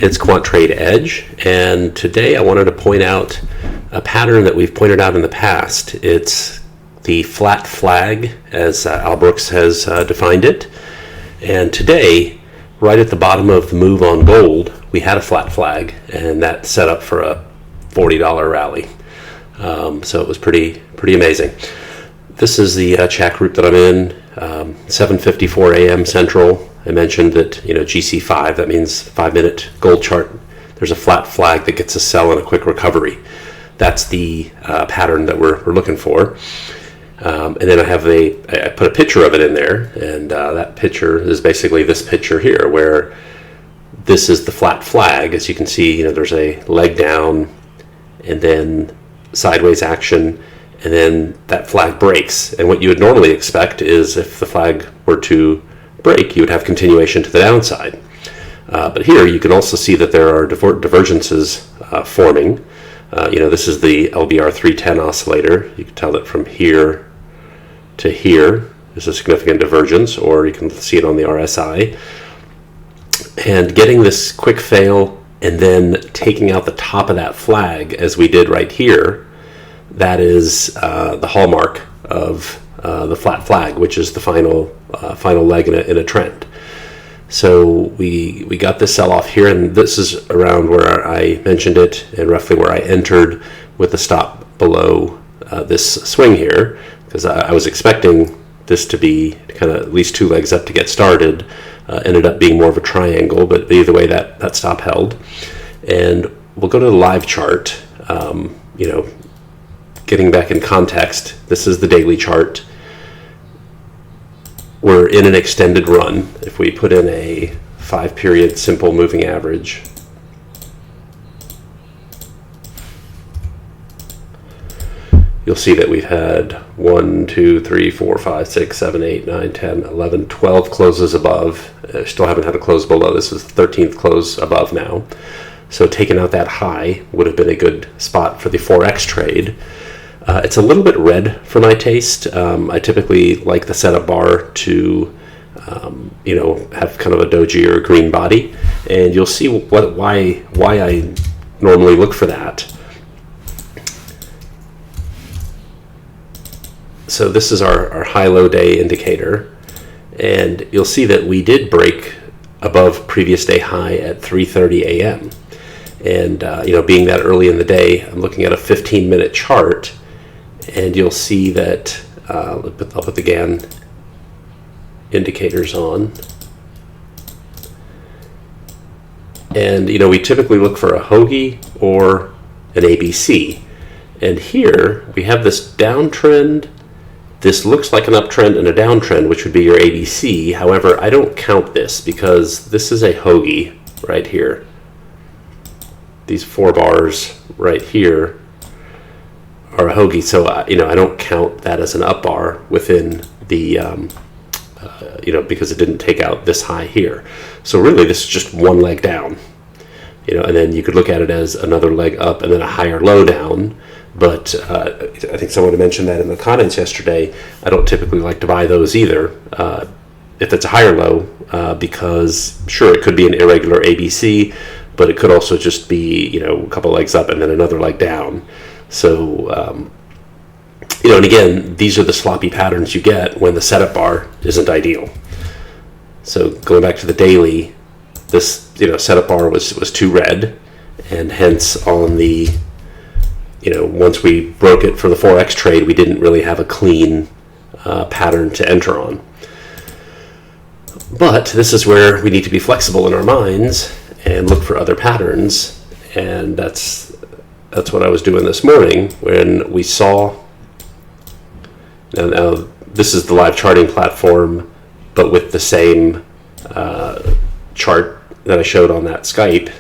It's Quantrade Edge, and today I wanted to point out a pattern that we've pointed out in the past. It's the flat flag, as Al Brooks has defined it. And today, right at the bottom of the move on gold, we had a flat flag, and that set up for a $40 rally. So it was pretty amazing. This is the chat group that I'm in, 7:54 a.m. Central. I mentioned that, GC5, that means 5-minute gold chart. There's a flat flag that gets a sell and a quick recovery. That's the pattern that we're looking for. And then I put a picture of it in there, and that picture is basically this picture here, where this is the flat flag. As you can see, there's a leg down and then sideways action, and then that flag breaks. And what you would normally expect is if the flag were to break, you would have continuation to the downside. But here you can also see that there are divergences forming. This is the LBR 310 oscillator. You can tell that from here to here is a significant divergence, or you can see it on the RSI. And getting this quick fail and then taking out the top of that flag, as we did right here, that is the hallmark of the flat flag, which is the final leg in a trend. So we got this sell off here, and this is around where I mentioned it, and roughly where I entered with the stop below this swing here, because I was expecting this to be kind of at least two legs up to get started. Ended up being more of a triangle, but either way that stop held. And we'll go to the live chart. Getting back in context, this is the daily chart. We're in an extended run. If we put in a 5-period simple moving average, you'll see that we've had 1, 2, 3, 4, 5, 6, 7, 8, 9, 10, 11, 12 closes above. Still haven't had a close below. This is the 13th close above now. So taking out that high would have been a good spot for the Forex trade. It's a little bit red for my taste. I typically like the setup bar to, have kind of a doji or a green body, and you'll see why I normally look for that. So this is our high-low day indicator, and you'll see that we did break above previous day high at 3:30 a.m. And being that early in the day, I'm looking at a 15-minute chart. And you'll see that I'll put the Gann indicators on. And, we typically look for a hoagie or an ABC. And here we have this downtrend. This looks like an uptrend and a downtrend, which would be your ABC. However, I don't count this because this is a hoagie right here. These 4 bars right here are a hoagie, so I don't count that as an up bar within the because it didn't take out this high here. So really this is just one leg down, and then you could look at it as another leg up and then a higher low down. But I think someone mentioned that in the comments yesterday. I don't typically like to buy those either if it's a higher low, because sure, it could be an irregular ABC, but it could also just be a couple legs up and then another leg down. So, and again, these are the sloppy patterns you get when the setup bar isn't ideal. So going back to the daily, this, setup bar was too red, and hence on the, once we broke it for the Forex trade, we didn't really have a clean pattern to enter on. But this is where we need to be flexible in our minds and look for other patterns, and that's what I was doing this morning when we saw. Now this is the live charting platform, but with the same chart that I showed on that Skype.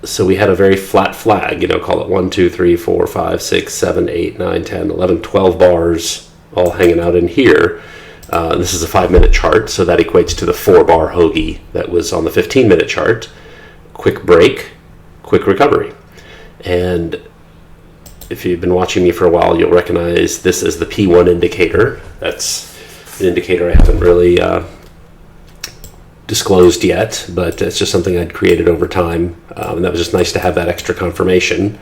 So we had a very flat flag, call it 1, 2, 3, 4, 5, 6, 7, 8, 9, 10, 11, 12 bars all hanging out in here. This is a 5-minute chart, so that equates to the 4-bar hoagie that was on the 15-minute chart. Quick break, quick recovery. And if you've been watching me for a while, you'll recognize this as the P1 indicator. That's an indicator I haven't really disclosed yet, but it's just something I'd created over time, and that was just nice to have that extra confirmation.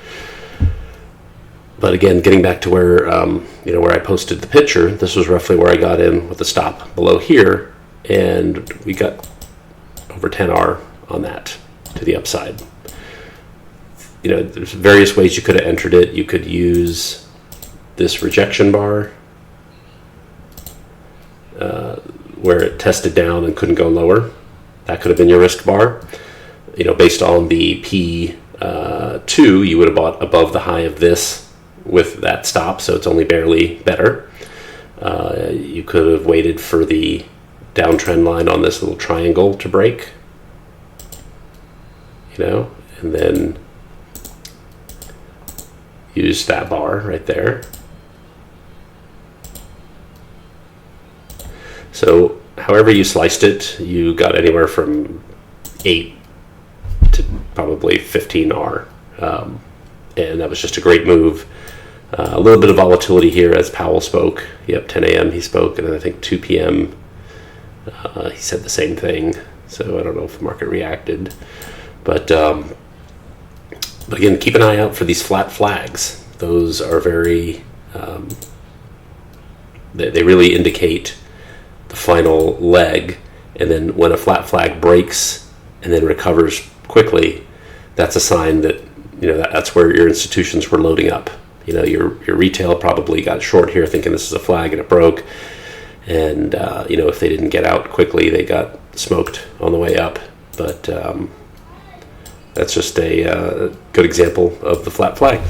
But again, getting back to where where I posted the picture, this was roughly where I got in with the stop below here, and we got over 10R on that to the upside. There's various ways you could have entered it. You could use this rejection bar where it tested down and couldn't go lower. That could have been your risk bar. Based on the P2, you would have bought above the high of this with that stop, so it's only barely better. You could have waited for the downtrend line on this little triangle to break, and then use that bar right there. So however you sliced it, you got anywhere from 8 to probably 15R. And that was just a great move. A little bit of volatility here as Powell spoke. 10 a.m. he spoke, and then I think 2 p.m. He said the same thing. So I don't know if the market reacted. But again, keep an eye out for these flat flags. Those are very, they really indicate the final leg. And then when a flat flag breaks and then recovers quickly, that's a sign that, that's where your institutions were loading up. Your retail probably got short here thinking this is a flag and it broke. And, if they didn't get out quickly, they got smoked on the way up. But that's just a good example of the flat flag.